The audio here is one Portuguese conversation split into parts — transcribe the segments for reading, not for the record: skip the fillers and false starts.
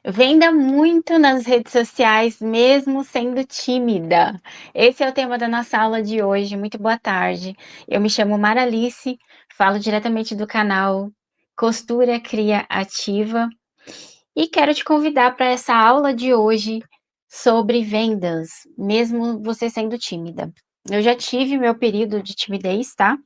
Venda muito nas redes sociais, mesmo sendo tímida. Esse é o tema da nossa aula de hoje. Muito boa tarde. Eu me chamo Maralice, falo diretamente do canal Costura Cria Ativa e quero te convidar para essa aula de hoje sobre vendas, mesmo você sendo tímida. Eu já tive meu período de timidez, tá?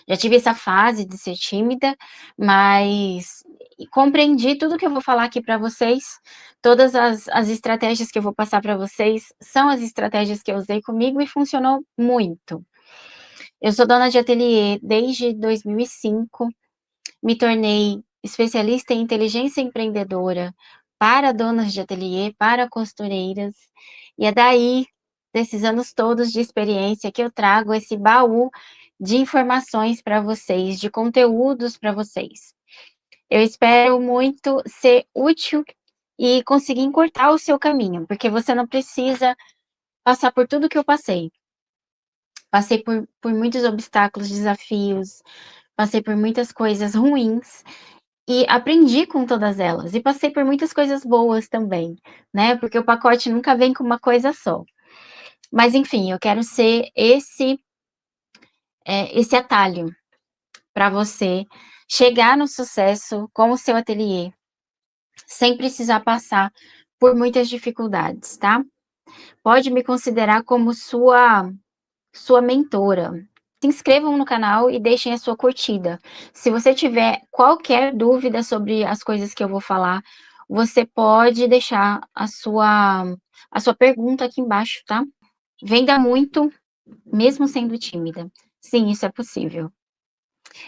Já tive essa fase de ser tímida, mas compreendi tudo que eu vou falar aqui para vocês, todas as estratégias que eu vou passar para vocês, são as estratégias que eu usei comigo e funcionou muito. Eu sou dona de ateliê desde 2005, me tornei especialista em inteligência empreendedora para donas de ateliê, para costureiras, e é daí, desses anos todos de experiência, que eu trago esse baú de informações para vocês, de conteúdos para vocês. Eu espero muito ser útil e conseguir encurtar o seu caminho, porque você não precisa passar por tudo que eu passei. Passei por muitos obstáculos, desafios, passei por muitas coisas ruins e aprendi com todas elas. E passei por muitas coisas boas também, né? Porque o pacote nunca vem com uma coisa só. Mas enfim, eu quero ser esse atalho para você chegar no sucesso com o seu ateliê, sem precisar passar por muitas dificuldades, tá? Pode me considerar como sua mentora. Se inscrevam no canal e deixem a sua curtida. Se você tiver qualquer dúvida sobre as coisas que eu vou falar, você pode deixar a sua pergunta aqui embaixo, tá? Venda muito, mesmo sendo tímida. Sim, isso é possível.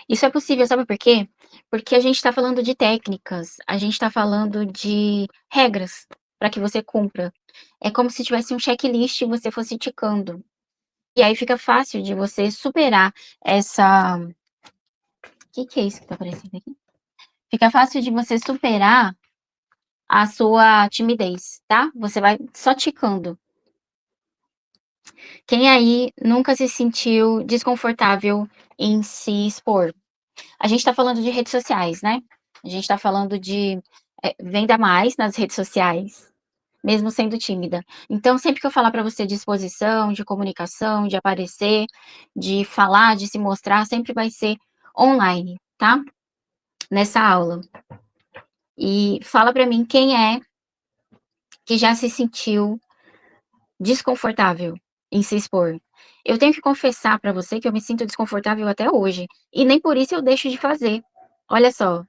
Isso é possível, sabe por quê? Porque a gente está falando de técnicas, a gente está falando de regras para que você cumpra. É como se tivesse um checklist e você fosse ticando. E aí fica fácil de você superar essa. O que é isso que tá aparecendo aqui? Fica fácil de você superar a sua timidez, tá? Você vai só ticando. Quem aí nunca se sentiu desconfortável em se expor? A gente tá falando de redes sociais, né? A gente tá falando de venda mais nas redes sociais, mesmo sendo tímida. Então, sempre que eu falar para você de exposição, de comunicação, de aparecer, de falar, de se mostrar, sempre vai ser online, tá? Nessa aula. E fala para mim quem é que já se sentiu desconfortável em se expor. Eu tenho que confessar para você que eu me sinto desconfortável até hoje, e nem por isso eu deixo de fazer. Olha só,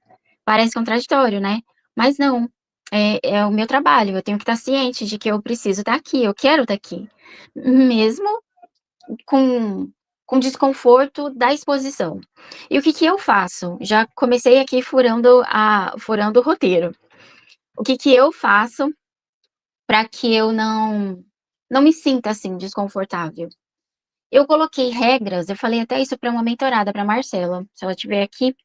parece contraditório, né? Mas não, é o meu trabalho, eu tenho que estar ciente de que eu preciso estar aqui, eu quero estar aqui, mesmo com desconforto da exposição. E o que que eu faço? Já comecei aqui furando o roteiro. O que que eu faço para que eu não me sinta, assim, desconfortável? Eu coloquei regras, eu falei até isso para uma mentorada, para Marcela, se ela estiver aqui,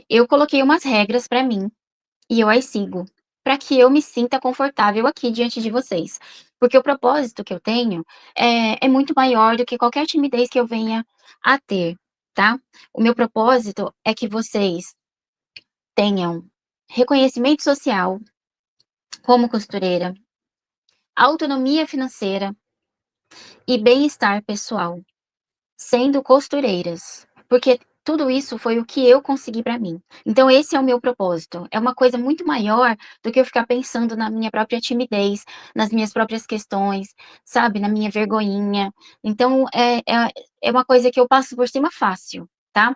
eu coloquei umas regras para mim, e eu as sigo, para que eu me sinta confortável aqui diante de vocês. Porque o propósito que eu tenho é muito maior do que qualquer timidez que eu venha a ter, tá? O meu propósito é que vocês tenham reconhecimento social como costureira, autonomia financeira e bem-estar pessoal, sendo costureiras, porque tudo isso foi o que eu consegui para mim. Então esse é o meu propósito, é uma coisa muito maior do que eu ficar pensando na minha própria timidez, nas minhas próprias questões, sabe, na minha vergonhinha. Então é uma coisa que eu passo por cima fácil, tá?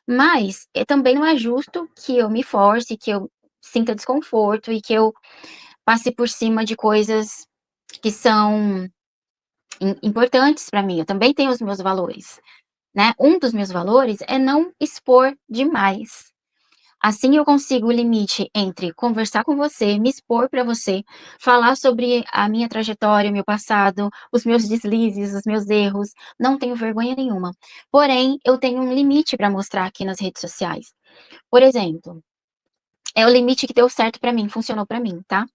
Mas também não é justo que eu me force, que eu sinta desconforto e que eu passe por cima de coisas que são importantes para mim. Eu também tenho os meus valores, né? Um dos meus valores é não expor demais. Assim eu consigo o limite entre conversar com você, me expor para você, falar sobre a minha trajetória, o meu passado, os meus deslizes, os meus erros, não tenho vergonha nenhuma. Porém, eu tenho um limite para mostrar aqui nas redes sociais. Por exemplo, é o limite que deu certo para mim, funcionou para mim, tá?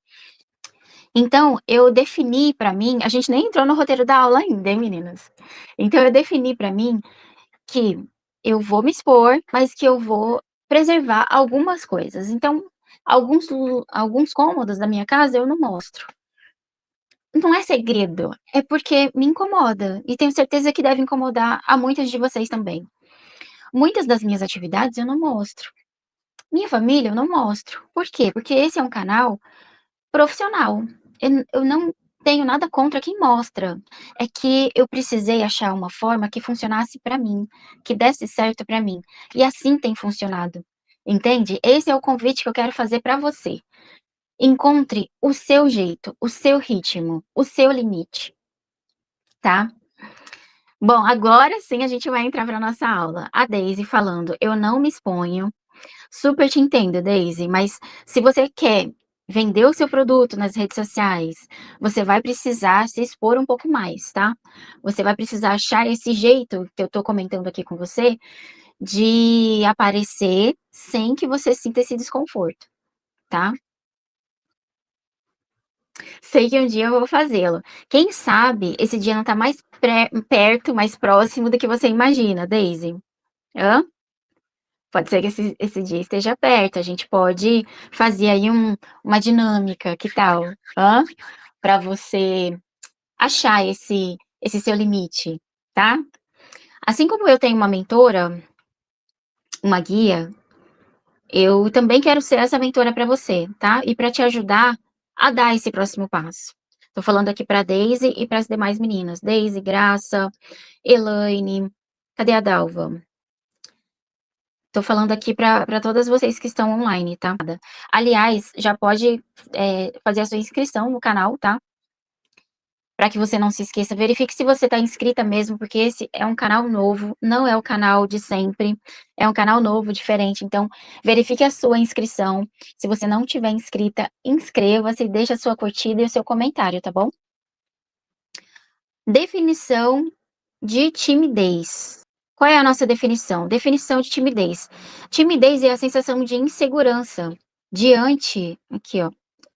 Então, eu defini para mim, a gente nem entrou no roteiro da aula ainda, hein, meninas? Então, eu defini para mim que eu vou me expor, mas que eu vou preservar algumas coisas. Então, Alguns cômodos da minha casa eu não mostro. Não é segredo, é porque me incomoda e tenho certeza que deve incomodar a muitas de vocês também. Muitas das minhas atividades eu não mostro. Minha família eu não mostro. Por quê? Porque esse é um canal profissional. Eu não tenho nada contra quem mostra. É que eu precisei achar uma forma que funcionasse para mim, que desse certo para mim. E assim tem funcionado. Entende? Esse é o convite que eu quero fazer para você. Encontre o seu jeito, o seu ritmo, o seu limite, tá? Bom, agora sim a gente vai entrar para nossa aula. A Daisy falando: "Eu não me exponho". Super te entendo, Daisy, mas se você quer vender o seu produto nas redes sociais, você vai precisar se expor um pouco mais, tá? Você vai precisar achar esse jeito que eu tô comentando aqui com você, de aparecer sem que você sinta esse desconforto, tá? Sei que um dia eu vou fazê-lo. Quem sabe esse dia não tá mais perto, mais próximo do que você imagina, Daisy. Hã? Pode ser que esse dia esteja perto, a gente pode fazer aí uma dinâmica, que tal? Hã? Para você achar esse seu limite, tá? Assim como eu tenho uma mentora, uma guia, eu também quero ser essa mentora para você, tá? E para te ajudar a dar esse próximo passo. Tô falando aqui para Daisy e para as demais meninas. Daisy, Graça, Elaine, cadê a Dalva? Tô falando aqui para todas vocês que estão online, tá? Aliás, já pode, fazer a sua inscrição no canal, tá? Para que você não se esqueça. Verifique se você está inscrita mesmo, porque esse é um canal novo, não é o canal de sempre, é um canal novo, diferente. Então, verifique a sua inscrição. Se você não tiver inscrita, inscreva-se, deixa a sua curtida e o seu comentário, tá bom? Definição de timidez. Qual é a nossa definição? Definição de timidez. Timidez é a sensação de insegurança diante, aqui ó,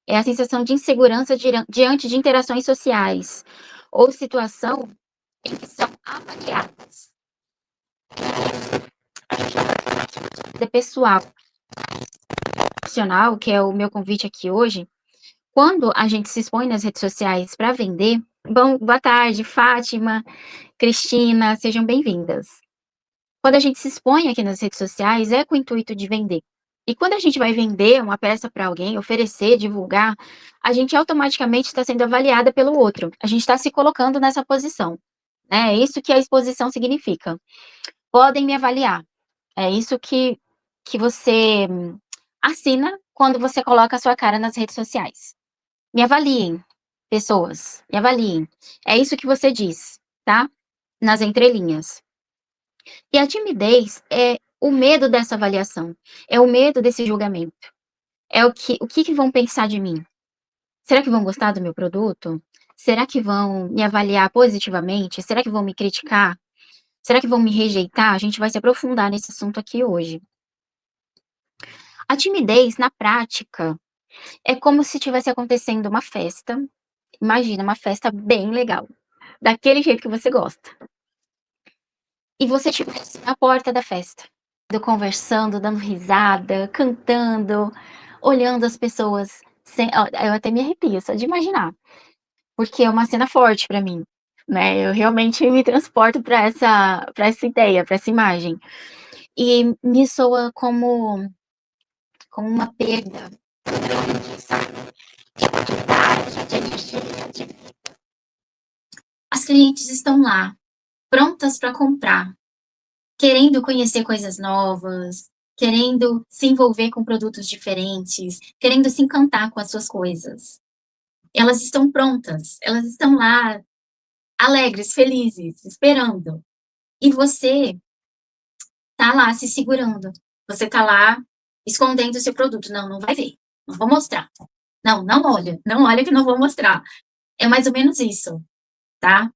é a sensação de insegurança diante de interações sociais ou situação em que são avaliadas. É pessoal, profissional, que é o meu convite aqui hoje. Quando a gente se expõe nas redes sociais para vender, bom, boa tarde, Fátima, Cristina, sejam bem-vindas. Quando a gente se expõe aqui nas redes sociais, é com o intuito de vender. E quando a gente vai vender uma peça para alguém, oferecer, divulgar, a gente automaticamente está sendo avaliada pelo outro. A gente está se colocando nessa posição. Né? É isso que a exposição significa. Podem me avaliar. É isso que você assina quando você coloca a sua cara nas redes sociais. Me avaliem, pessoas, me avaliem. É isso que você diz, tá? Nas entrelinhas. E a timidez é o medo dessa avaliação, é o medo desse julgamento. É o que vão pensar de mim? Será que vão gostar do meu produto? Será que vão me avaliar positivamente? Será que vão me criticar? Será que vão me rejeitar? A gente vai se aprofundar nesse assunto aqui hoje. A timidez, na prática, é como se estivesse acontecendo uma festa. Imagina, uma festa bem legal, daquele jeito que você gosta. E você estivesse na porta da festa, conversando, dando risada, cantando, olhando as pessoas. Eu até me arrepio só de imaginar, porque é uma cena forte para mim, né? Eu realmente me transporto para essa ideia, para essa imagem. E me soa como uma perda grande, sabe? De qualidade, de energia. As clientes estão lá, prontas para comprar, querendo conhecer coisas novas, querendo se envolver com produtos diferentes, querendo se encantar com as suas coisas. Elas estão prontas, elas estão lá, alegres, felizes, esperando. E você tá lá se segurando. Você tá lá escondendo o seu produto. Não, não vai ver. Não vou mostrar. Não, não olha que não vou mostrar. É mais ou menos isso, tá?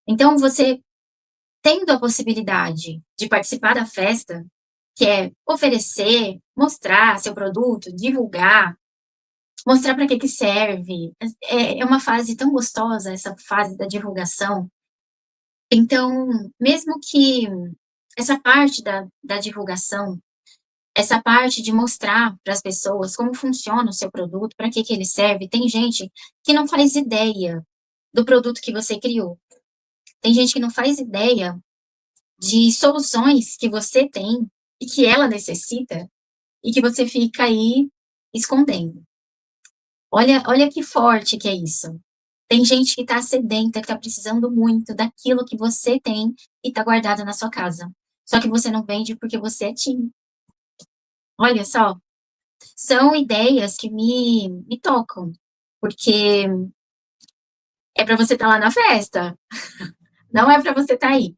Então, você tendo a possibilidade de participar da festa, que é oferecer, mostrar seu produto, divulgar, mostrar para que que serve. É uma fase tão gostosa, essa fase da divulgação. Então, mesmo que essa parte da divulgação essa parte de mostrar para as pessoas como funciona o seu produto, para que que ele serve. Tem gente que não faz ideia do produto que você criou. Tem gente que não faz ideia de soluções que você tem e que ela necessita e que você fica aí escondendo. Olha que forte que é isso. Tem gente que está sedenta, que está precisando muito daquilo que você tem e está guardado na sua casa. Só que você não vende porque você é tímido. Olha só, são ideias que me tocam, porque é para você estar lá na festa, não é para você estar aí.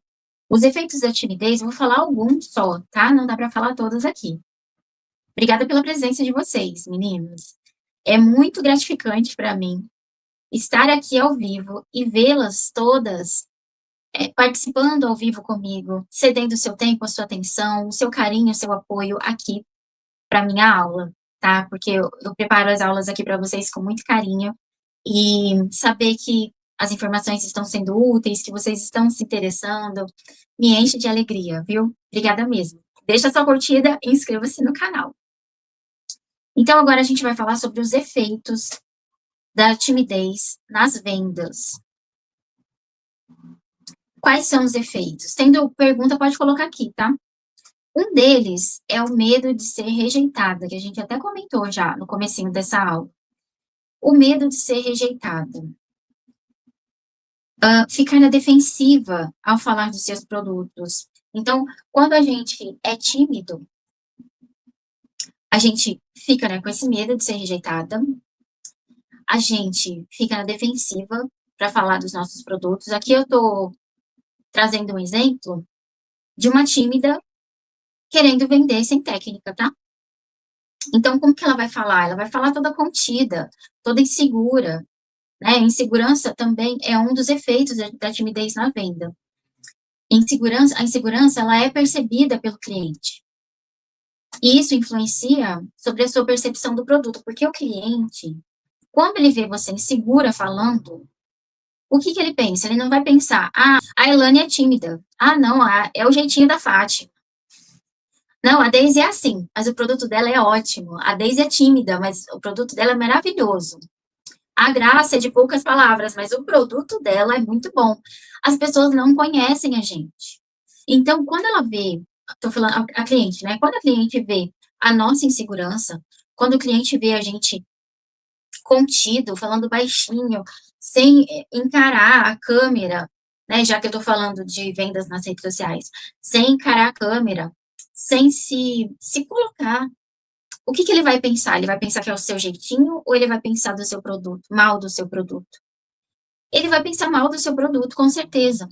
Os efeitos da timidez, eu vou falar alguns só, tá? Não dá para falar todos aqui. Obrigada pela presença de vocês, meninos. É muito gratificante para mim estar aqui ao vivo e vê-las todas participando ao vivo comigo, cedendo o seu tempo, a sua atenção, o seu carinho, o seu apoio aqui para minha aula, tá? Porque eu preparo as aulas aqui para vocês com muito carinho e saber que as informações estão sendo úteis, que vocês estão se interessando, me enche de alegria, viu? Obrigada mesmo. Deixa sua curtida e inscreva-se no canal. Então, agora a gente vai falar sobre os efeitos da timidez nas vendas. Quais são os efeitos? Tendo pergunta, pode colocar aqui, tá? Um deles é o medo de ser rejeitada, que a gente até comentou já no comecinho dessa aula. O medo de ser rejeitada. Ficar na defensiva ao falar dos seus produtos. Então, quando a gente é tímido, a gente fica, né, com esse medo de ser rejeitada, a gente fica na defensiva para falar dos nossos produtos. Aqui eu estou trazendo um exemplo de uma tímida querendo vender sem técnica, tá? Então, como que ela vai falar? Ela vai falar toda contida, toda insegura, né? Insegurança também é um dos efeitos da timidez na venda. A insegurança, ela é percebida pelo cliente. E isso influencia sobre a sua percepção do produto, porque o cliente, quando ele vê você insegura falando, o que que ele pensa? Ele não vai pensar, a Elane é tímida. Não, é o jeitinho da Fátima. Não, a Daisy é assim, mas o produto dela é ótimo. A Daisy é tímida, mas o produto dela é maravilhoso. A Graça é de poucas palavras, mas o produto dela é muito bom. As pessoas não conhecem a gente. Então, quando ela vê, estou falando a cliente, né? Quando a cliente vê a nossa insegurança, quando o cliente vê a gente contido, falando baixinho, sem encarar a câmera, né? Já que eu estou falando de vendas nas redes sociais, sem encarar a câmera, sem se colocar. O que que ele vai pensar? Ele vai pensar que é o seu jeitinho ou ele vai pensar do seu produto, mal do seu produto? Ele vai pensar mal do seu produto, com certeza.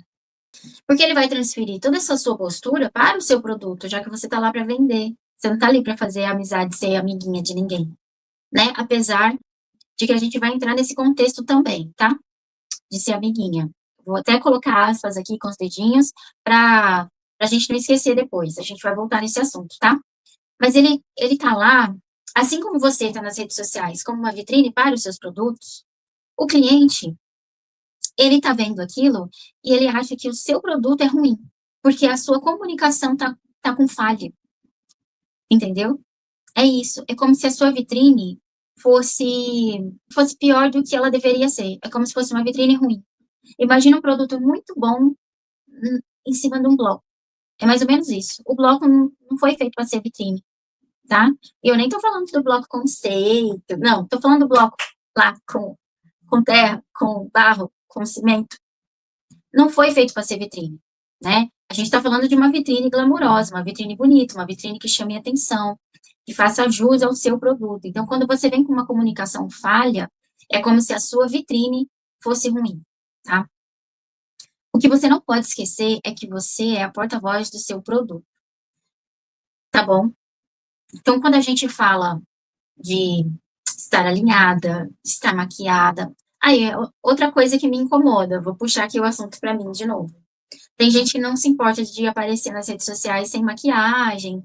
Porque ele vai transferir toda essa sua postura para o seu produto, já que você está lá para vender. Você não está ali para fazer amizade, ser amiguinha de ninguém, né? Apesar de que a gente vai entrar nesse contexto também, tá? De ser amiguinha. Vou até colocar aspas aqui com os dedinhos para a gente não esquecer depois. A gente vai voltar nesse assunto, tá? Mas ele tá lá, assim como você está nas redes sociais, como uma vitrine para os seus produtos, o cliente, ele tá vendo aquilo e ele acha que o seu produto é ruim, porque a sua comunicação tá com falha, entendeu? É isso, é como se a sua vitrine fosse pior do que ela deveria ser, é como se fosse uma vitrine ruim. Imagina um produto muito bom em cima de um bloco, é mais ou menos isso. O bloco não foi feito para ser vitrine, tá? E eu nem tô falando do bloco conceito, não, tô falando do bloco lá com terra, com barro, com cimento. Não foi feito para ser vitrine, né? A gente está falando de uma vitrine glamurosa, uma vitrine bonita, uma vitrine que chame atenção, que faça jus ao seu produto. Então, quando você vem com uma comunicação falha, é como se a sua vitrine fosse ruim, tá? O que você não pode esquecer é que você é a porta-voz do seu produto, tá bom? Então, quando a gente fala de estar alinhada, de estar maquiada, aí é outra coisa que me incomoda, vou puxar aqui o assunto para mim de novo. Tem gente que não se importa de aparecer nas redes sociais sem maquiagem,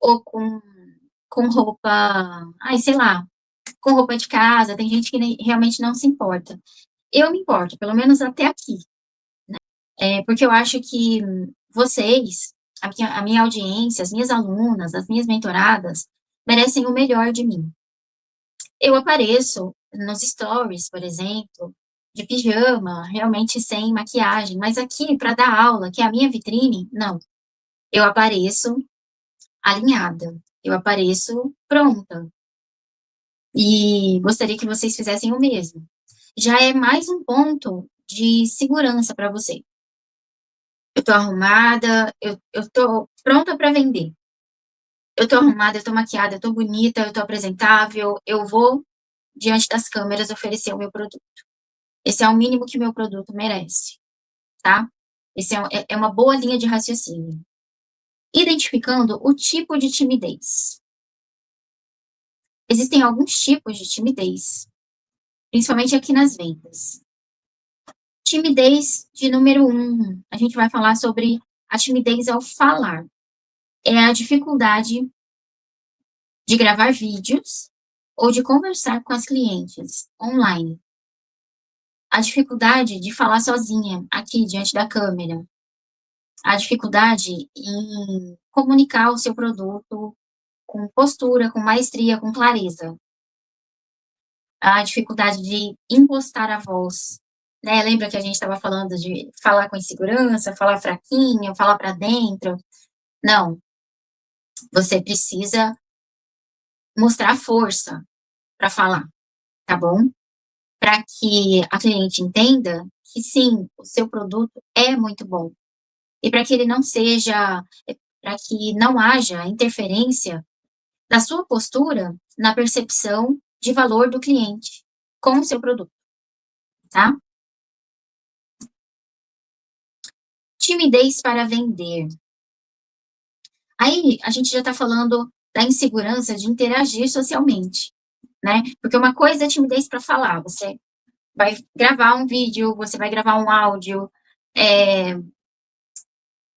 ou com roupa, sei lá, com roupa de casa, tem gente que realmente não se importa. Eu me importo, pelo menos até aqui, porque eu acho que vocês, a minha audiência, as minhas alunas, as minhas mentoradas merecem o melhor de mim. Eu apareço nos stories, por exemplo, de pijama, realmente sem maquiagem, mas aqui para dar aula, que é a minha vitrine, não. Eu apareço alinhada, eu apareço pronta. E gostaria que vocês fizessem o mesmo. Já é mais um ponto de segurança para você. Eu tô arrumada, eu tô pronta para vender. Eu tô arrumada, eu tô maquiada, eu tô bonita, eu tô apresentável, eu vou, diante das câmeras, oferecer o meu produto. Esse é o mínimo que o meu produto merece, tá? Esse é uma boa linha de raciocínio. Identificando o tipo de timidez. Existem alguns tipos de timidez, principalmente aqui nas vendas. Timidez de número 1, a gente vai falar sobre a timidez ao falar. É a dificuldade de gravar vídeos ou de conversar com as clientes online. A dificuldade de falar sozinha, aqui diante da câmera. A dificuldade em comunicar o seu produto com postura, com maestria, com clareza. A dificuldade de impostar a voz, né? Lembra que a gente estava falando de falar com insegurança, falar fraquinho, falar para dentro? Não. Você precisa mostrar força para falar, tá bom? Para que a cliente entenda que sim, o seu produto é muito bom. E para que ele não seja, para que não haja interferência da sua postura na percepção de valor do cliente com o seu produto, tá? Timidez para vender. Aí a gente já está falando da insegurança de interagir socialmente, né? Porque uma coisa é timidez para falar, você vai gravar um vídeo, você vai gravar um áudio,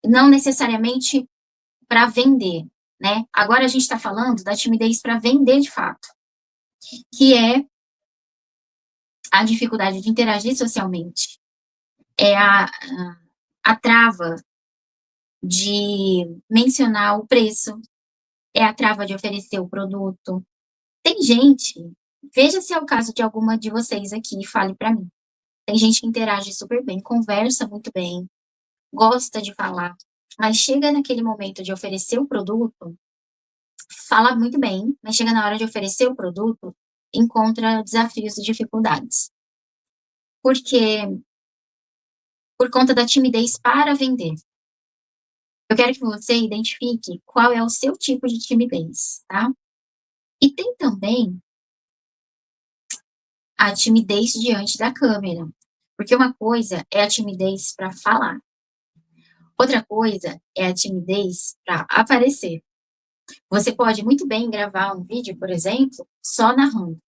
não necessariamente para vender, né? Agora a gente está falando da timidez para vender de fato, que é a dificuldade de interagir socialmente, é a trava de mencionar o preço, é a trava de oferecer o produto. Tem gente, veja se é o caso de alguma de vocês aqui, fale para mim. Tem gente que interage super bem, conversa muito bem, gosta de falar, mas chega naquele momento de oferecer o produto, fala muito bem, mas chega na hora de oferecer o produto, encontra desafios e dificuldades. Porque, por conta da timidez para vender. Eu quero que você identifique qual é o seu tipo de timidez, tá? E tem também a timidez diante da câmera. Porque uma coisa é a timidez para falar. Outra coisa é a timidez para aparecer. Você pode muito bem gravar um vídeo, por exemplo, só narrando.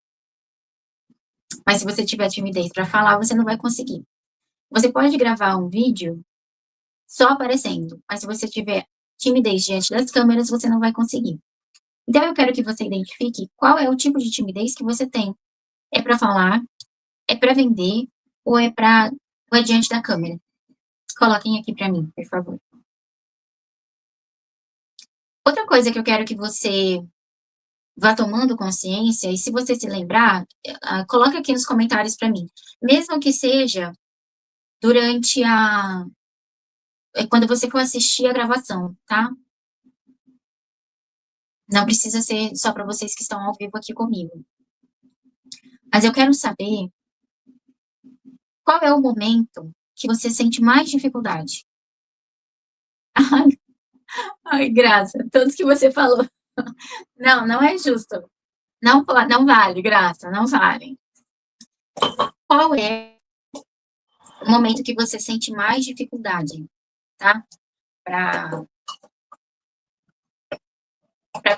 Mas se você tiver timidez para falar, você não vai conseguir. Você pode gravar um vídeo só aparecendo, mas se você tiver timidez diante das câmeras, você não vai conseguir. Então, eu quero que você identifique qual é o tipo de timidez que você tem. É para falar, é para vender ou é diante da câmera? Coloquem aqui para mim, por favor. Outra coisa que eu quero que você vá tomando consciência, e se você se lembrar, coloca aqui nos comentários para mim. Mesmo que seja durante quando você for assistir a gravação, tá? Não precisa ser só para vocês que estão ao vivo aqui comigo. Mas eu quero saber qual é o momento que você sente mais dificuldade. Ai, ai, Graça, todos que você falou. Não, não é justo. Não, não vale, Graça, não vale. Qual é o momento que você sente mais dificuldade, tá? Para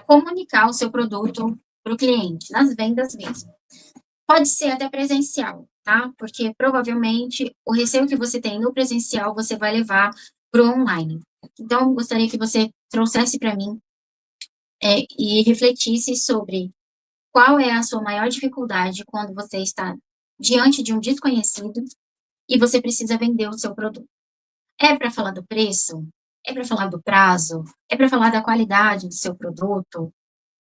comunicar o seu produto para o cliente, nas vendas mesmo. Pode ser até presencial, tá? Porque provavelmente o receio que você tem no presencial você vai levar para o online. Então, gostaria que você trouxesse para mim e refletisse sobre qual é a sua maior dificuldade quando você está diante de um desconhecido e você precisa vender o seu produto. É para falar do preço? É para falar do prazo? É para falar da qualidade do seu produto?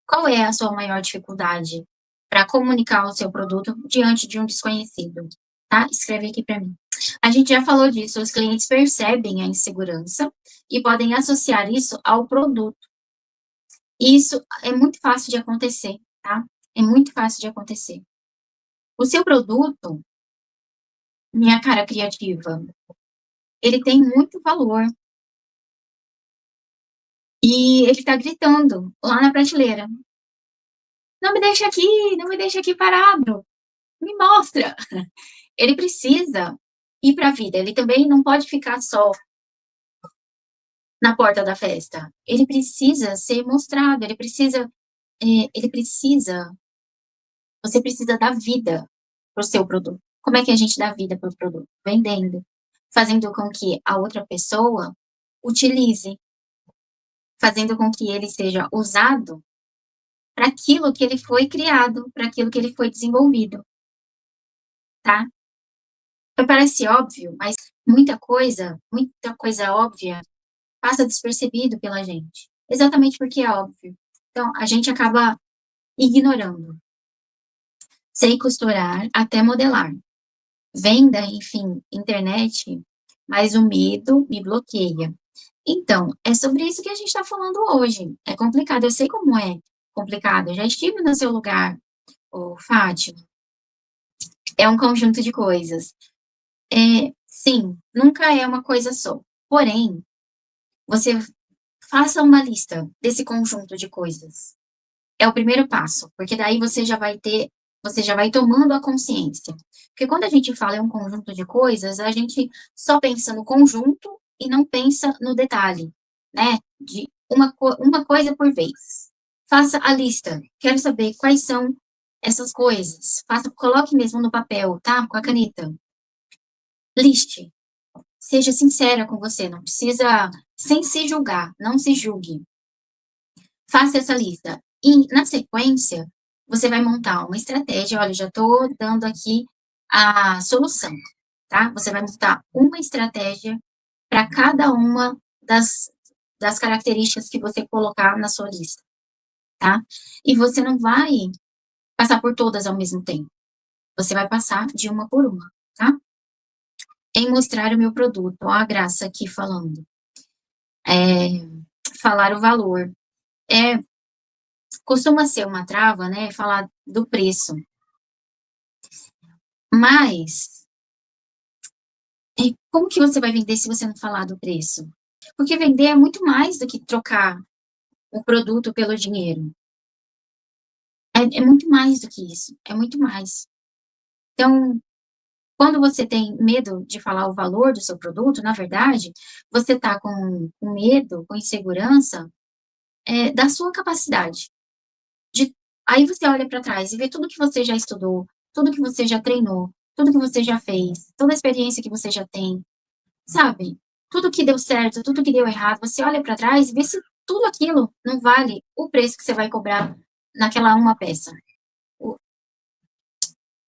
Qual é a sua maior dificuldade para comunicar o seu produto diante de um desconhecido? Tá? Escreve aqui para mim. A gente já falou disso, os clientes percebem a insegurança e podem associar isso ao produto. Isso é muito fácil de acontecer, tá? É muito fácil de acontecer. O seu produto, minha cara criativa, ele tem muito valor e ele está gritando lá na prateleira. Não me deixa aqui, não me deixa aqui parado, me mostra. Ele precisa ir para a vida, ele também não pode ficar só na porta da festa. Ele precisa ser mostrado, ele precisa, você precisa dar vida para o seu produto. Como é que a gente dá vida para o produto? Vendendo, fazendo com que a outra pessoa utilize, fazendo com que ele seja usado para aquilo que ele foi criado, para aquilo que ele foi desenvolvido, tá? Parece óbvio, mas muita coisa óbvia passa despercebido pela gente, exatamente porque é óbvio. Então, a gente acaba ignorando. Sei costurar até modelar. Venda, enfim, internet, mas o medo me bloqueia. Então, é sobre isso que a gente está falando hoje. É complicado, eu sei como é complicado. Eu já estive no seu lugar, ô Fátima. É um conjunto de coisas. Sim, nunca é uma coisa só. Porém, você faça uma lista desse conjunto de coisas. É o primeiro passo, porque daí você já vai tomando a consciência. Porque quando a gente fala em um conjunto de coisas, a gente só pensa no conjunto e não pensa no detalhe, né? De uma coisa por vez. Faça a lista. Quero saber quais são essas coisas. Coloque mesmo no papel, tá? Com a caneta. Liste. Seja sincera com você, não precisa, sem se julgar, não se julgue. Faça essa lista. E, na sequência, você vai montar uma estratégia. Olha, já estou dando aqui a solução, tá? Você vai montar uma estratégia para cada uma das características que você colocar na sua lista, tá? E você não vai passar por todas ao mesmo tempo. Você vai passar de uma por uma, tá? Em mostrar o meu produto, ó, a Graça aqui falando. Falar o valor. É, costuma ser uma trava, né? Falar do preço. Mas, como que você vai vender se você não falar do preço? Porque vender é muito mais do que trocar o produto pelo dinheiro. É muito mais do que isso. É muito mais. Então, quando você tem medo de falar o valor do seu produto, na verdade, você está com medo, com insegurança, da sua capacidade. De, aí você olha para trás e vê tudo que você já estudou, tudo que você já treinou, tudo que você já fez, toda a experiência que você já tem, sabe? Tudo que deu certo, tudo que deu errado, você olha para trás e vê se tudo aquilo não vale o preço que você vai cobrar naquela uma peça. O,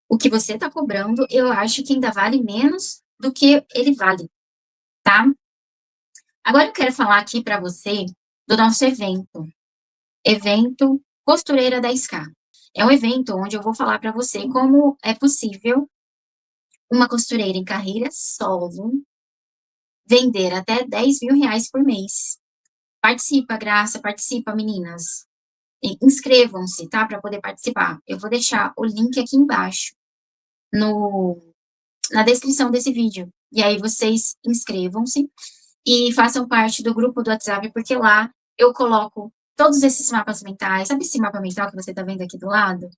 o que você está cobrando, eu acho que ainda vale menos do que ele vale, tá? Agora eu quero falar aqui para você do nosso evento Costureira 10K. É um evento onde eu vou falar para você como é possível uma costureira em carreira solo vender até R$ 10.000 por mês. Participa, Graça, participa, meninas. Inscrevam-se, tá? Para poder participar. Eu vou deixar o link aqui embaixo, no, na descrição desse vídeo. E aí vocês inscrevam-se e façam parte do grupo do WhatsApp, porque lá eu coloco todos esses mapas mentais. Sabe esse mapa mental que você tá vendo aqui do lado?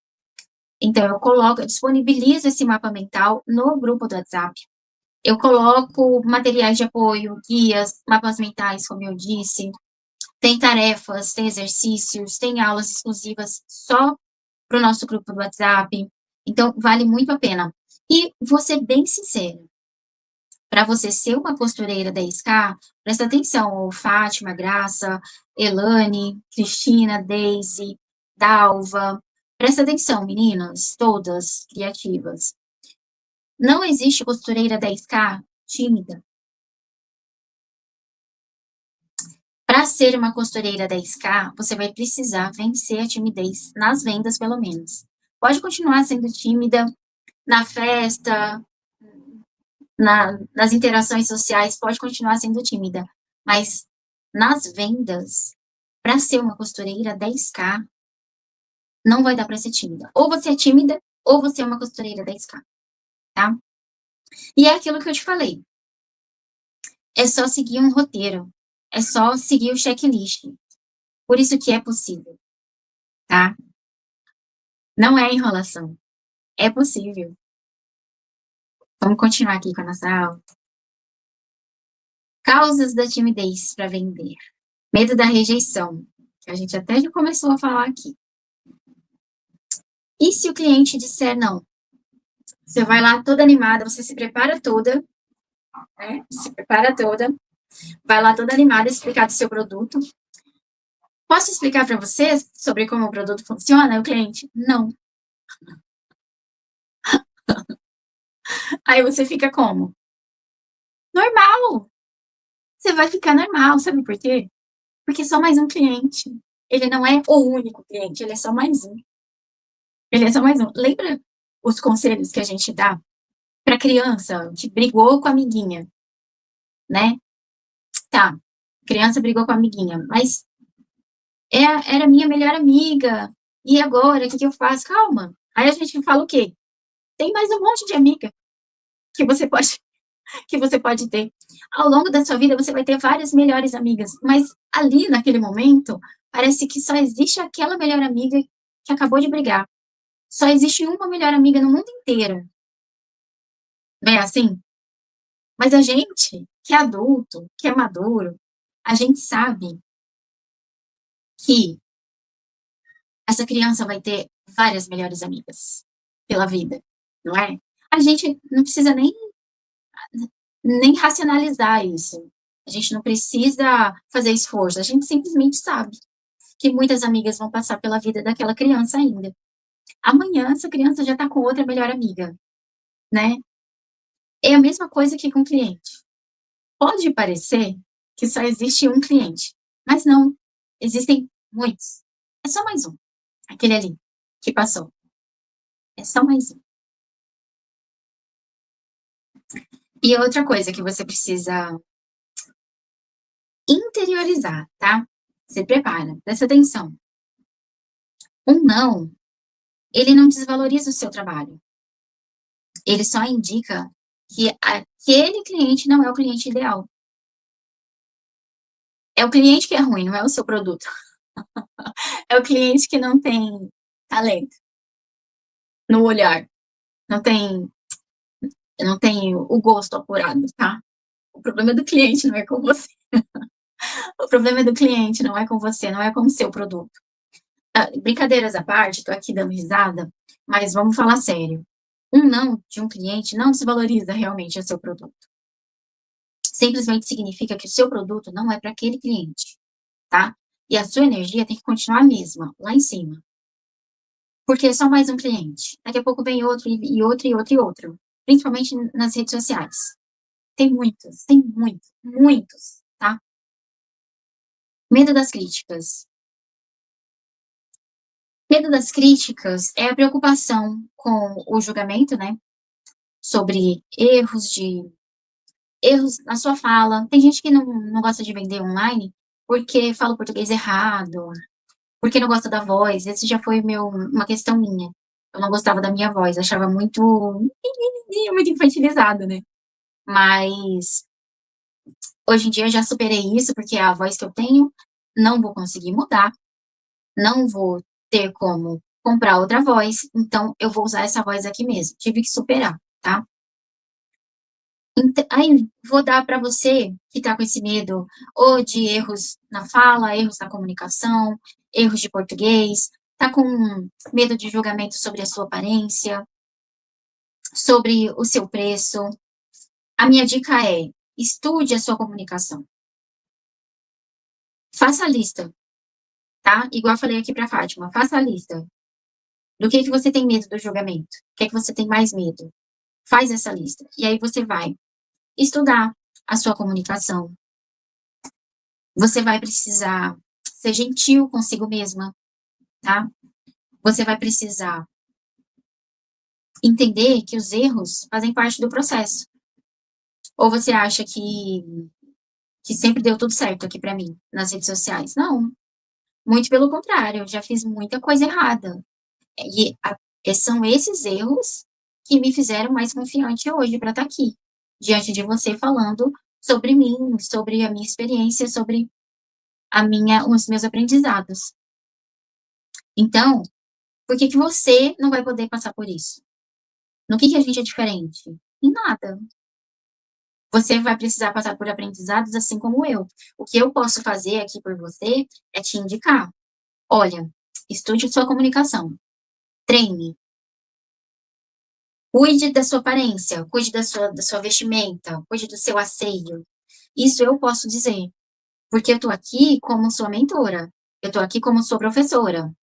Então, eu disponibilizo esse mapa mental no grupo do WhatsApp. Eu coloco materiais de apoio, guias, mapas mentais, como eu disse. Tem tarefas, tem exercícios, tem aulas exclusivas só para o nosso grupo do WhatsApp. Então, vale muito a pena. E vou ser bem sincera, para você ser uma costureira 10K, presta atenção, Fátima, Graça, Elane, Cristina, Daisy, Dalva. Presta atenção, meninas, todas criativas. Não existe costureira 10K tímida. Para ser uma costureira 10K, você vai precisar vencer a timidez nas vendas, pelo menos. Pode continuar sendo tímida na festa, nas interações sociais, pode continuar sendo tímida, mas nas vendas, para ser uma costureira 10K, não vai dar para ser tímida. Ou você é tímida, ou você é uma costureira 10K, tá? E é aquilo que eu te falei. É só seguir um roteiro. É só seguir o checklist. Por isso que é possível, tá? Não é enrolação. É possível. Vamos continuar aqui com a nossa aula. Causas da timidez para vender. Medo da rejeição, que a gente até já começou a falar aqui. E se o cliente disser não? Você vai lá toda animada, você se prepara toda, né? Se prepara toda, vai lá toda animada explicar do seu produto. Posso explicar para você sobre como o produto funciona? O cliente, não. Aí você fica como? Normal. Você vai ficar normal, sabe por quê? Porque é só mais um cliente. Ele não é o único cliente, ele é só mais um. Ele é só mais um. Lembra os conselhos que a gente dá para criança que brigou com a amiguinha, né? Tá, criança brigou com a amiguinha, mas era minha melhor amiga. E agora, o que eu faço? Calma. Aí a gente fala o quê? Tem mais um monte de amiga que você pode que você pode ter. Ao longo da sua vida, você vai ter várias melhores amigas, mas ali, naquele momento, parece que só existe aquela melhor amiga que acabou de brigar. Só existe uma melhor amiga no mundo inteiro. Não é assim? Mas a gente, que é adulto, que é maduro, a gente sabe que essa criança vai ter várias melhores amigas pela vida, não é? A gente não precisa nem racionalizar isso. A gente não precisa fazer esforço, a gente simplesmente sabe que muitas amigas vão passar pela vida daquela criança ainda. Amanhã, essa criança já está com outra melhor amiga, né? É a mesma coisa que com o cliente. Pode parecer que só existe um cliente, mas não, existem muitos. É só mais um, aquele ali que passou. É só mais um. E outra coisa que você precisa interiorizar, tá? Se prepara, presta atenção. Um não, ele não desvaloriza o seu trabalho. Ele só indica que aquele cliente não é o cliente ideal. É o cliente que é ruim, não é o seu produto. É o cliente que não tem talento no olhar, não tem, não tem o gosto apurado, tá? O problema é do cliente, não é com você. O problema é do cliente, não é com você, não é com o seu produto. Brincadeiras à parte, tô aqui dando risada, mas vamos falar sério. Um não de um cliente não desvaloriza realmente o seu produto. Simplesmente significa que o seu produto não é para aquele cliente, tá? E a sua energia tem que continuar a mesma, lá em cima. Porque é só mais um cliente. Daqui a pouco vem outro, e outro, e outro, e outro. Principalmente nas redes sociais. Tem muitos, muitos, tá? Medo das críticas. Medo das críticas é a preocupação com o julgamento, né? Sobre erros na sua fala. Tem gente que não gosta de vender online porque fala o português errado, porque não gosta da voz. Esse já foi uma questão minha. Eu não gostava da minha voz, achava muito infantilizado, né? Mas hoje em dia eu já superei isso, porque é a voz que eu tenho, não vou conseguir mudar, não vou ter como comprar outra voz, então eu vou usar essa voz aqui mesmo. Tive que superar, tá? Aí vou dar para você que está com esse medo, ou de erros na fala, erros na comunicação, erros de português, está com medo de julgamento sobre a sua aparência, sobre o seu preço. A minha dica é: estude a sua comunicação. Faça a lista, tá? Igual eu falei aqui para Fátima, faça a lista. Do que você tem medo do julgamento? O que você tem mais medo? Faz essa lista. E aí você vai estudar a sua comunicação, Você vai precisar ser gentil consigo mesma, tá? Você vai precisar entender que os erros fazem parte do processo. Ou você acha que sempre deu tudo certo aqui pra mim, nas redes sociais? Não, muito pelo contrário, eu já fiz muita coisa errada. São esses erros que me fizeram mais confiante hoje para estar aqui, diante de você falando sobre mim, sobre a minha experiência, sobre os meus aprendizados. Então, por que que você não vai poder passar por isso? No que a gente é diferente? Em nada. Você vai precisar passar por aprendizados assim como eu. O que eu posso fazer aqui por você é te indicar. Olha, estude sua comunicação, treine, cuide da sua aparência, cuide da sua vestimenta, cuide do seu asseio. Isso eu posso dizer, porque eu tô aqui como sua mentora, eu tô aqui como sua professora.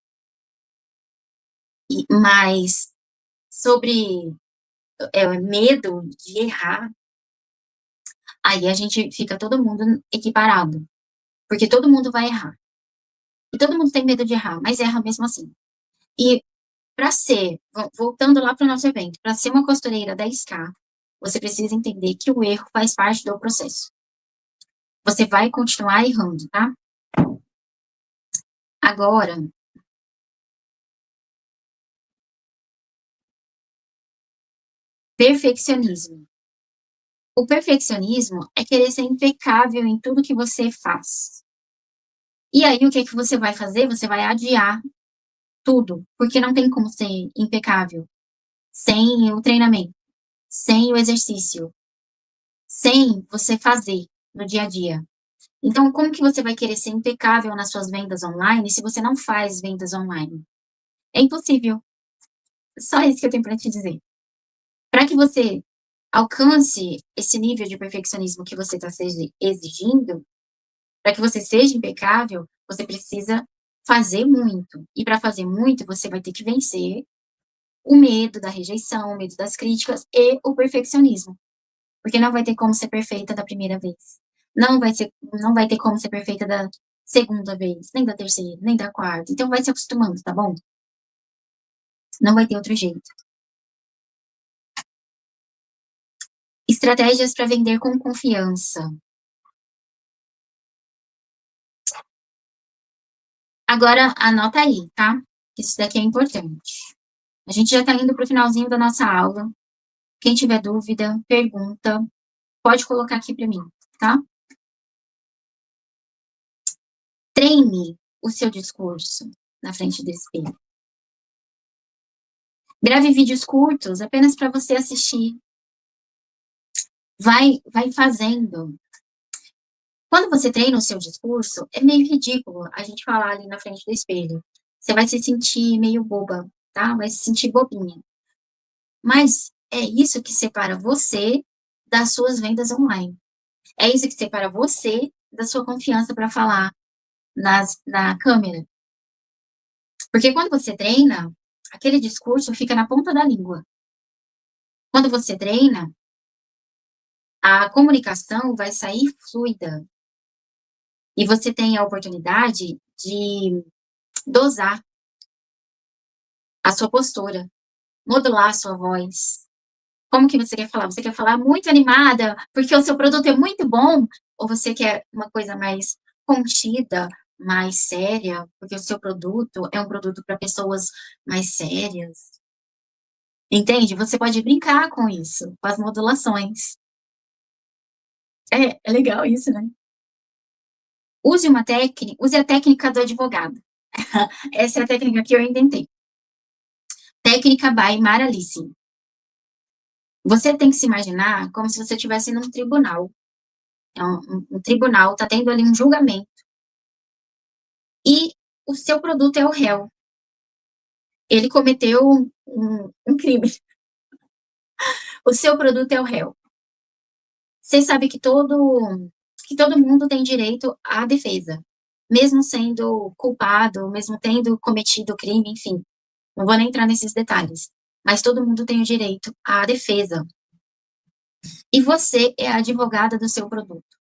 Mas sobre medo de errar, aí a gente fica todo mundo equiparado, porque todo mundo vai errar. E todo mundo tem medo de errar, mas erra mesmo assim. E para ser, voltando lá para o nosso evento, para ser uma costureira 10K, você precisa entender que o erro faz parte do processo. Você vai continuar errando, tá? Agora, perfeccionismo. O perfeccionismo é querer ser impecável em tudo que você faz. E aí, o que que você vai fazer? Você vai adiar tudo, porque não tem como ser impecável sem o treinamento, sem o exercício, sem você fazer no dia a dia. Então, como que você vai querer ser impecável nas suas vendas online se você não faz vendas online? É impossível. Só isso que eu tenho para te dizer. Para que você alcance esse nível de perfeccionismo que você está exigindo, para que você seja impecável, você precisa fazer muito. E para fazer muito, você vai ter que vencer o medo da rejeição, o medo das críticas e o perfeccionismo. Porque não vai ter como ser perfeita da primeira vez. Não vai ter como ser perfeita da segunda vez, nem da terceira, nem da quarta. Então vai se acostumando, tá bom? Não vai ter outro jeito. Estratégias para vender com confiança. Agora anota aí, tá? Isso daqui é importante. A gente já tá indo pro finalzinho da nossa aula. Quem tiver dúvida, pergunta, pode colocar aqui para mim, tá? Treine o seu discurso na frente do espelho. Grave vídeos curtos, apenas para você assistir. Vai fazendo. Quando você treina o seu discurso, é meio ridículo a gente falar ali na frente do espelho. Você vai se sentir meio boba, tá? Vai se sentir bobinha. Mas é isso que separa você das suas vendas online. É isso que separa você da sua confiança para falar na câmera. Porque quando você treina, aquele discurso fica na ponta da língua. Quando você treina, a comunicação vai sair fluida. E você tem a oportunidade de dosar a sua postura, modular a sua voz. Como que você quer falar? Você quer falar muito animada porque o seu produto é muito bom? Ou você quer uma coisa mais contida, mais séria, porque o seu produto é um produto para pessoas mais sérias? Entende? Você pode brincar com isso, com as modulações. É legal isso, né? Use a técnica do advogado. Essa é a técnica que eu inventei. Técnica by Mara Alice. Você tem que se imaginar como se você estivesse num tribunal. É um tribunal, está tendo ali um julgamento. E o seu produto é o réu. Ele cometeu um crime. O seu produto é o réu. Você sabe que todo mundo tem direito à defesa, mesmo sendo culpado, mesmo tendo cometido crime, enfim. Não vou nem entrar nesses detalhes. Mas todo mundo tem o direito à defesa. E você é a advogada do seu produto.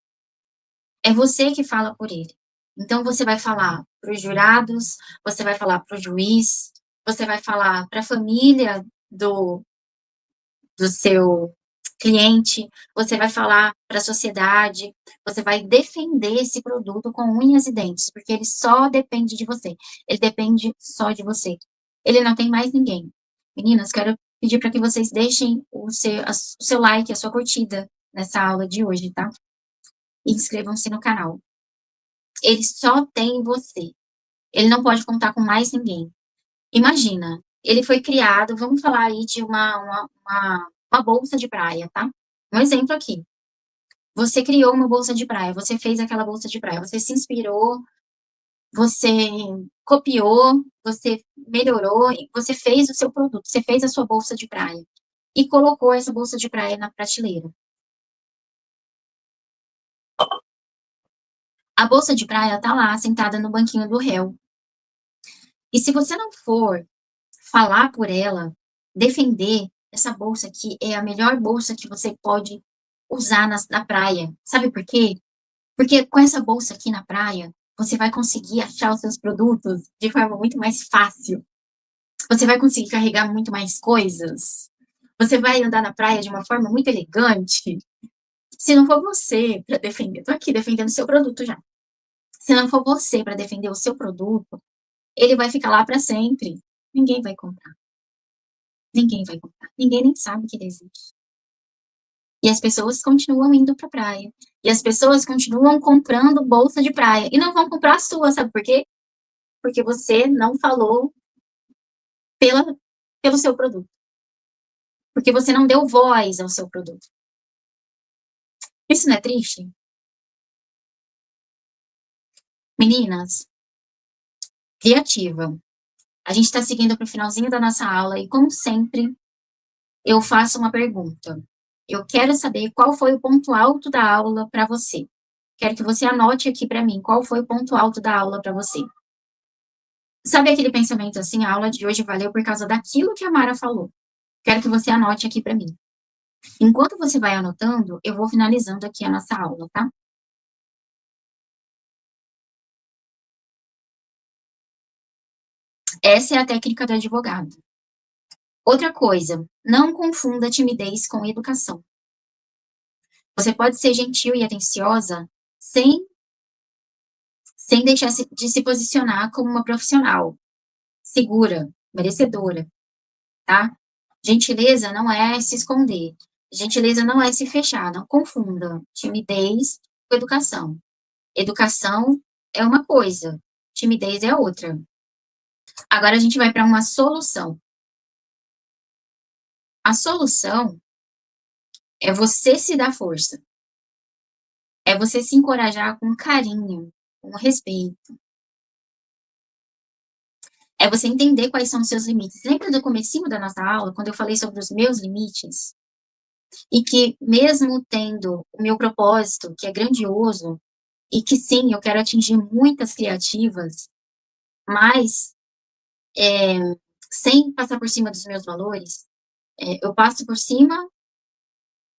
É você que fala por ele. Então você vai falar para os jurados, você vai falar para o juiz, você vai falar para a família do seu cliente, você vai falar para a sociedade, você vai defender esse produto com unhas e dentes, porque ele só depende de você. Ele depende só de você. Ele não tem mais ninguém. Meninas, quero pedir para que vocês deixem o seu like, a sua curtida nessa aula de hoje, tá? E inscrevam-se no canal. Ele só tem você. Ele não pode contar com mais ninguém. Imagina, ele foi criado, vamos falar aí de uma bolsa de praia, tá? Um exemplo aqui. Você criou uma bolsa de praia, você fez aquela bolsa de praia, você se inspirou, você copiou, você melhorou, você fez o seu produto, você fez a sua bolsa de praia e colocou essa bolsa de praia na prateleira. A bolsa de praia tá lá, sentada no banquinho do réu. E se você não for falar por ela, defender, essa bolsa aqui é a melhor bolsa que você pode usar na praia. Sabe por quê? Porque com essa bolsa aqui na praia, você vai conseguir achar os seus produtos de forma muito mais fácil. Você vai conseguir carregar muito mais coisas. Você vai andar na praia de uma forma muito elegante. Se não for você para defender, tô aqui defendendo o seu produto já. Se não for você para defender o seu produto, ele vai ficar lá para sempre. Ninguém vai comprar. Ninguém vai comprar. Ninguém nem sabe que ele existe. E as pessoas continuam indo para a praia. E as pessoas continuam comprando bolsa de praia. E não vão comprar a sua, sabe por quê? Porque você não falou pela, pelo seu produto. Porque você não deu voz ao seu produto. Isso não é triste? Meninas, criativa. A gente está seguindo para o finalzinho da nossa aula e, como sempre, eu faço uma pergunta. Eu quero saber qual foi o ponto alto da aula para você. Quero que você anote aqui para mim qual foi o ponto alto da aula para você. Sabe aquele pensamento assim, a aula de hoje valeu por causa daquilo que a Mara falou. Quero que você anote aqui para mim. Enquanto você vai anotando, eu vou finalizando aqui a nossa aula, tá? Essa é a técnica do advogado. Outra coisa, não confunda timidez com educação. Você pode ser gentil e atenciosa sem deixar de se posicionar como uma profissional, segura, merecedora, tá? Gentileza não é se esconder. Gentileza não é se fechar. Não confunda timidez com educação. Educação é uma coisa, timidez é outra. Agora a gente vai para uma solução. A solução é você se dar força. É você se encorajar com carinho, com respeito. É você entender quais são os seus limites. Lembra do comecinho da nossa aula, quando eu falei sobre os meus limites? E que mesmo tendo o meu propósito, que é grandioso, e que sim, eu quero atingir muitas criativas, mas sem passar por cima dos meus valores, eu passo por cima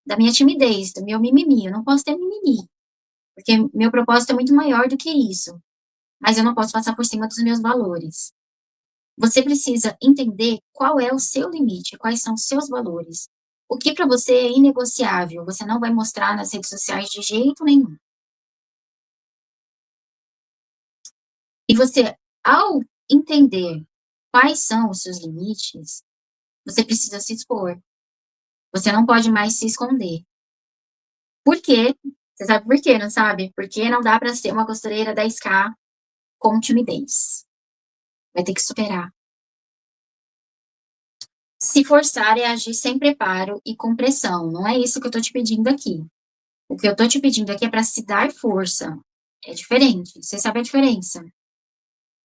da minha timidez, do meu mimimi. Eu não posso ter mimimi, porque meu propósito é muito maior do que isso. Mas eu não posso passar por cima dos meus valores. Você precisa entender qual é o seu limite, quais são os seus valores. O que para você é inegociável, você não vai mostrar nas redes sociais de jeito nenhum. E você, ao entender quais são os seus limites, você precisa se expor. Você não pode mais se esconder. Por quê? Você sabe por quê, não sabe? Porque não dá para ser uma costureira 10K com timidez. Vai ter que superar. Se forçar é agir sem preparo e com pressão. Não é isso que eu tô te pedindo aqui. O que eu tô te pedindo aqui é para se dar força. É diferente. Você sabe a diferença?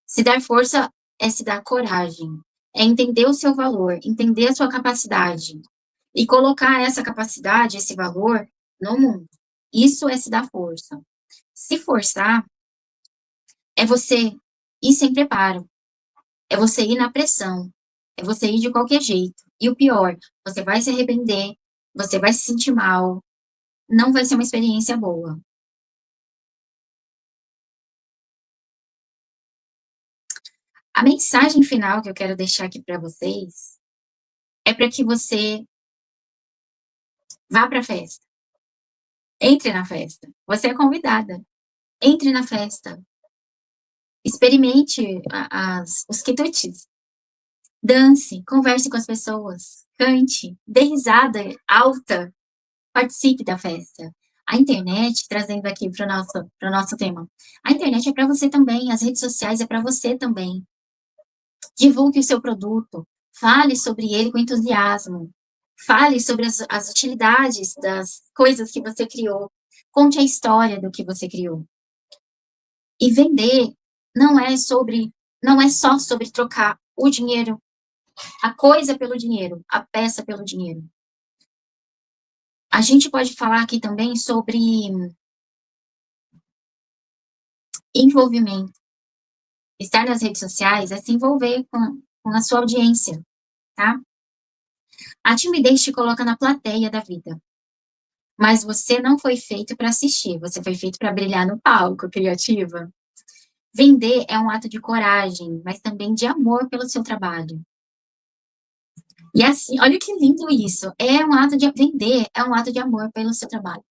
Se dar força é se dar coragem. É entender o seu valor, entender a sua capacidade e colocar essa capacidade, esse valor no mundo. Isso é se dar força. Se forçar é você ir sem preparo, é você ir na pressão, é você ir de qualquer jeito. E o pior, você vai se arrepender, você vai se sentir mal, não vai ser uma experiência boa. A mensagem final que eu quero deixar aqui para vocês é para que você vá para a festa, entre na festa. Você é convidada, entre na festa, experimente os quitutes, dance, converse com as pessoas, cante, dê risada alta, participe da festa. A internet, trazendo aqui para o nosso tema, a internet é para você também, as redes sociais é para você também. Divulgue o seu produto, fale sobre ele com entusiasmo, fale sobre as utilidades das coisas que você criou, conte a história do que você criou. E vender não é só sobre trocar o dinheiro, a coisa pelo dinheiro, a peça pelo dinheiro. A gente pode falar aqui também sobre envolvimento. Estar nas redes sociais é se envolver com a sua audiência, tá? A timidez te coloca na plateia da vida. Mas você não foi feito para assistir, você foi feito para brilhar no palco, criativa. Vender é um ato de coragem, mas também de amor pelo seu trabalho. E assim, olha que lindo isso. É um ato de vender, é um ato de amor pelo seu trabalho.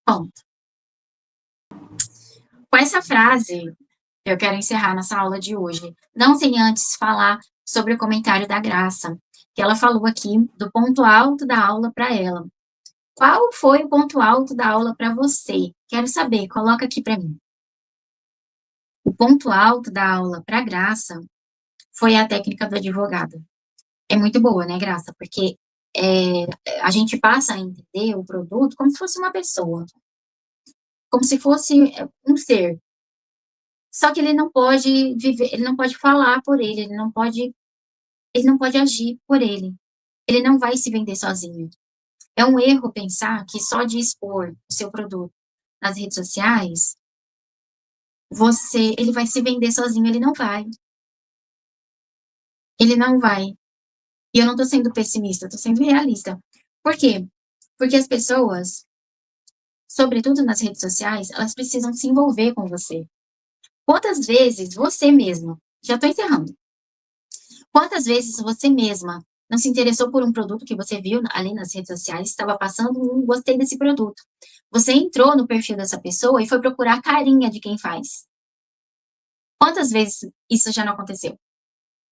Ponto. Com essa frase, eu quero encerrar nossa aula de hoje. Não sem antes falar sobre o comentário da Graça, que ela falou aqui do ponto alto da aula para ela. Qual foi o ponto alto da aula para você? Quero saber, coloca aqui para mim. O ponto alto da aula para Graça foi a técnica do advogado. É muito boa, né, Graça? Porque a gente passa a entender o produto como se fosse uma pessoa, como se fosse um ser. Só que ele não pode viver, ele não pode falar por ele, ele não pode agir por ele. Ele não vai se vender sozinho. É um erro pensar que só de expor o seu produto nas redes sociais, ele vai se vender sozinho, ele não vai. Ele não vai. E eu não estou sendo pessimista, estou sendo realista. Por quê? Porque as pessoas, sobretudo nas redes sociais, elas precisam se envolver com você. Quantas vezes você mesma, já estou encerrando, quantas vezes você mesma não se interessou por um produto que você viu ali nas redes sociais, estava passando, gostei desse produto. Você entrou no perfil dessa pessoa e foi procurar a carinha de quem faz. Quantas vezes isso já não aconteceu?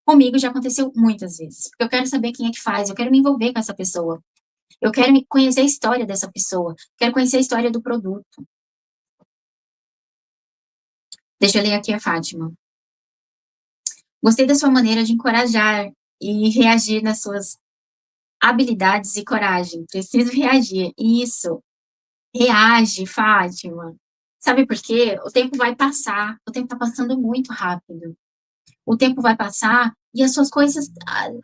Comigo já aconteceu muitas vezes. Porque eu quero saber quem é que faz, eu quero me envolver com essa pessoa. Eu quero conhecer a história dessa pessoa, quero conhecer a história do produto. Deixa eu ler aqui a Fátima. Gostei da sua maneira de encorajar e reagir nas suas habilidades e coragem. Preciso reagir. Isso. Reage, Fátima. Sabe por quê? O tempo vai passar. O tempo está passando muito rápido. O tempo vai passar e as suas coisas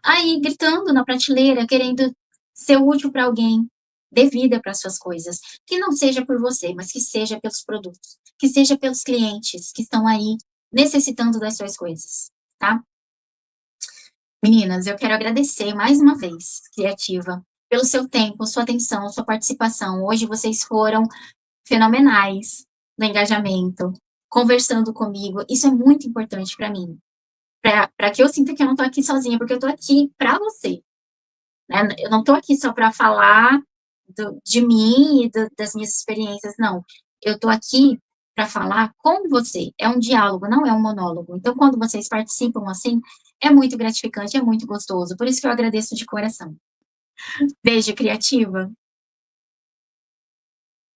aí gritando na prateleira, querendo ser útil para alguém. Dê vida para as suas coisas. Que não seja por você, mas que seja pelos produtos. Que seja pelos clientes que estão aí necessitando das suas coisas, tá? Meninas, eu quero agradecer mais uma vez, Criativa, pelo seu tempo, sua atenção, sua participação. Hoje vocês foram fenomenais no engajamento, conversando comigo. Isso é muito importante para mim, para que eu sinta que eu não estou aqui sozinha, porque eu estou aqui para você. Né? Eu não estou aqui só para falar de mim e das minhas experiências, não. Eu estou aqui para falar com você. É um diálogo, não é um monólogo. Então, quando vocês participam assim, é muito gratificante, é muito gostoso. Por isso que eu agradeço de coração. Beijo, Criativa.